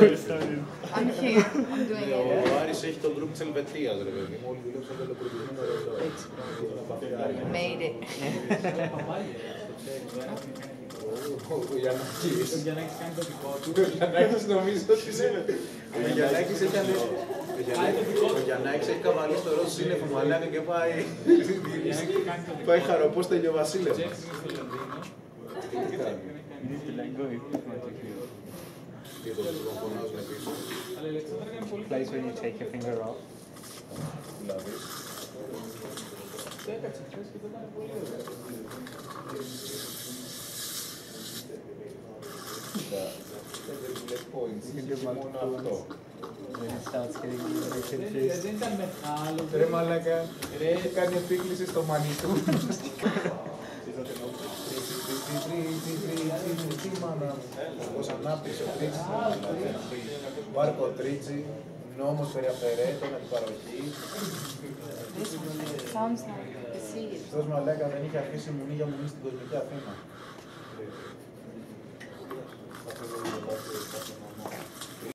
I'm here. I'm doing it. Ο Άρης έχει τον group της Ελβετίας, ρε παιδί μου. Όλοι δουλέψαν το προπλημένο εδώ. You made it. Ο Γιαννάκης. Ο Γιαννάκης νομίζω ότι είναι. Ο Γιαννάκης έχει καβαλεί στο ροζ σύννεφο μαλάκα και πάει. Πάει χαροπός στο ηλιοβασίλευμα. Place when you take your finger off. When it starts getting a bit confused. Ρε μαλάκα, έχει κάνει επίκληση στο μανιτού. Τι μάνα μου, ως ανάπτυξη ο Τρίτσις, Μάρκο Τρίτσι, νόμος περί αφαιρέτων, αντιπαροχή. Sounds like a seed. Αυτός μαλάκα δεν είχε αφήσει μουνί για μουνί στην κοσμική Αθήνα.